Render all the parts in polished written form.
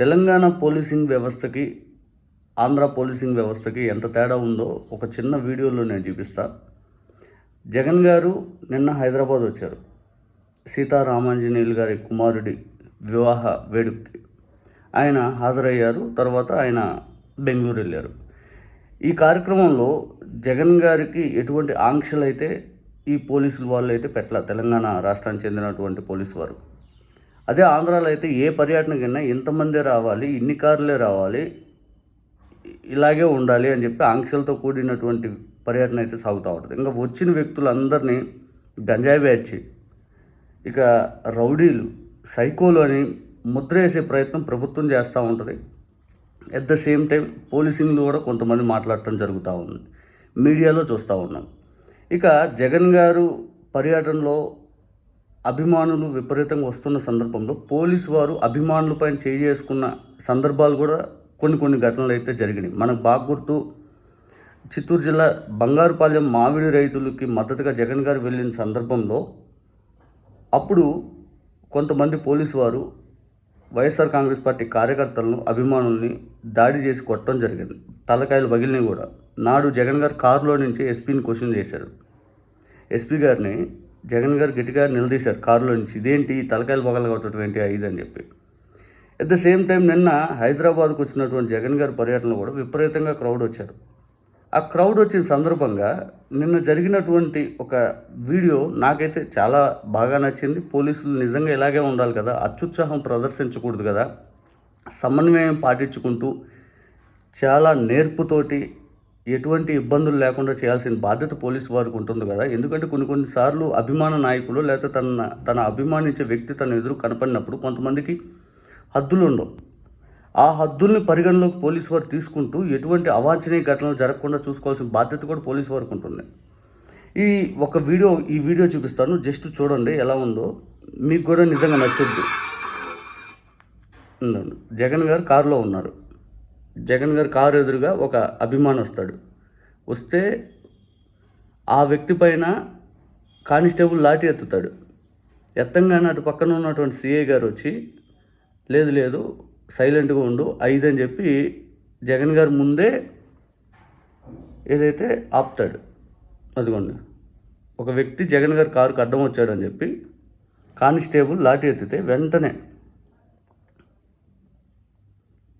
Telangana policing వ్యవస్థకి Andhra policing వ్యవస్థకి ఎంత తేడా ఉందో ఒక చిన్న వీడియోలో నేను చూపిస్తా. జగన్ గారు నిన్న హైదరాబాద్ వచ్చారు. సీతారామాంజనేయులు గారి కుమారుడి వివాహ వేడుకకి ఆయన హాజరయ్యారు. తర్వాత ఆయన బెంగళూరు వెళ్ళారు. ఈ కార్యక్రమంలో జగన్ గారికి ఎటువంటి ఆంక్షలు అయితే ఈ పోలీసులు వాళ్ళు అయితే పెట్టల, తెలంగాణ రాష్ట్రానికి చెందినటువంటి పోలీసు వారు. అదే ఆంధ్రాలో అయితే ఏ పర్యటనకైనా ఇంతమందే రావాలి, ఇన్ని కార్లే రావాలి, ఇలాగే ఉండాలి అని చెప్పి ఆంక్షలతో కూడినటువంటి పర్యటన అయితే సాగుతూ ఉంటుంది. ఇంకా వచ్చిన వ్యక్తులందరినీ గంజాయి బ్యాచ్, ఇక రౌడీలు, సైకోలు అని ముద్ర వేసే ప్రయత్నం ప్రభుత్వం చేస్తూ ఉంటుంది. ఎట్ ద సేమ్ టైం పోలీసింగ్లో కూడా కొంతమంది మాట్లాడటం జరుగుతూ ఉంది, మీడియాలో చూస్తూ ఉన్నాం. ఇక జగన్ గారు పర్యటనలో అభిమానులు విపరీతంగా వస్తున్న సందర్భంలో పోలీసు వారు అభిమానులపైన చేసుకున్న సందర్భాలు కూడా కొన్ని ఘటనలు అయితే జరిగినాయి. మనకు బాగా గుర్తు, చిత్తూరు జిల్లా బంగారుపాలెం మామిడి రైతులకి మద్దతుగా జగన్ గారు వెళ్ళిన సందర్భంలో అప్పుడు కొంతమంది పోలీసు వారు వైఎస్ఆర్ కాంగ్రెస్ పార్టీ కార్యకర్తలను, అభిమానుల్ని దాడి చేసి కొట్టడం జరిగింది. తలకాయలు పగిలినవి కూడా. నాడు జగన్ గారు కారులో నుంచి ఎస్పీని క్వశ్చన్ చేశారు. ఎస్పీ గారిని జగన్ గారు గట్టిగా నిలదీశారు కారులో నుంచి, ఇదేంటి తలకాయలు పగల కొట్టడం ఏంటి ఇది అని చెప్పి. ఎట్ ద సేమ్ టైం నిన్న హైదరాబాద్కు వచ్చినటువంటి జగన్ గారి పర్యటనలో కూడా విపరీతంగా క్రౌడ్ వచ్చారు. ఆ క్రౌడ్ వచ్చిన సందర్భంగా నిన్న జరిగినటువంటి ఒక వీడియో నాకైతే చాలా బాగా నచ్చింది. పోలీసులు నిజంగా ఇలాగే ఉండాలి కదా, అత్యుత్సాహం ప్రదర్శించకూడదు కదా, సమన్వయం పాటించుకుంటూ చాలా నేర్పుతోటి ఎటువంటి ఇబ్బందులు లేకుండా చేయాల్సిన బాధ్యత పోలీసు వారికి ఉంటుంది కదా. ఎందుకంటే కొన్నిసార్లు అభిమాన నాయకులు లేకపోతే తన అభిమానించే వ్యక్తి తన ఎదురు కనపడినప్పుడు కొంతమందికి హద్దులు ఉండవు. ఆ హద్దుల్ని పరిగణలోకి పోలీసు వారు తీసుకుంటూ ఎటువంటి అవాంఛనీయ ఘటనలు జరగకుండా చూసుకోవాల్సిన బాధ్యత కూడా పోలీసు వారికి ఉంటుంది. ఈ వీడియో చూపిస్తాను, జస్ట్ చూడండి ఎలా ఉందో, మీకు కూడా నిజంగా నచ్చుద్ది. జగన్ గారు కారులో ఉన్నారు. జగన్ గారు కారు ఎదురుగా ఒక అభిమాని వస్తే ఆ వ్యక్తి పైన కానిస్టేబుల్ లాఠీ ఎత్తుతాడు. ఎత్తంగానే అటు పక్కన ఉన్నటువంటి సిఐ గారు వచ్చి లేదు సైలెంట్గా ఉండు 5 అని చెప్పి జగన్ గారు ముందే ఏదైతే ఆపుతాడు. అదిగోండి, ఒక వ్యక్తి జగన్ గారి కారుకు అడ్డం వచ్చాడని చెప్పి కానిస్టేబుల్ లాఠీ ఎత్తితే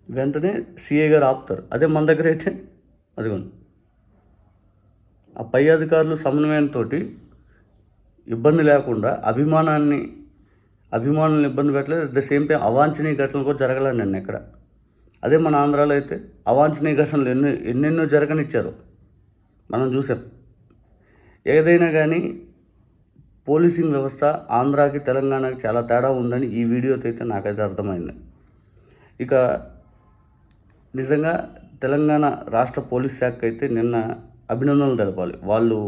వెంటనే సిఐ గారు ఆపుతారు. అదే మన దగ్గర అయితే అదిగోండి, ఆ పై అధికారులు సమన్వయంతో ఇబ్బంది లేకుండా అభిమానుల్ని ఇబ్బంది పెట్టలేదు. అట్ ద సేమ్ టైం అవాంఛనీయ ఘటనలు కూడా జరగలేదు నిన్న ఎక్కడ. అదే మన ఆంధ్రాలో అయితే అవాంఛనీయ ఘటనలు ఎన్నెన్నో జరగనిచ్చారు, మనం చూసాం. ఏదైనా కానీ పోలీసింగ్ వ్యవస్థ ఆంధ్రాకి తెలంగాణకి చాలా తేడా ఉందని ఈ వీడియోతో అయితే నాకైతే అర్థమైంది. ఇక నిజంగా తెలంగాణ రాష్ట్ర పోలీస్ శాఖ అయితే నిన్న అభినందనలు తెలపాలి. వాళ్ళు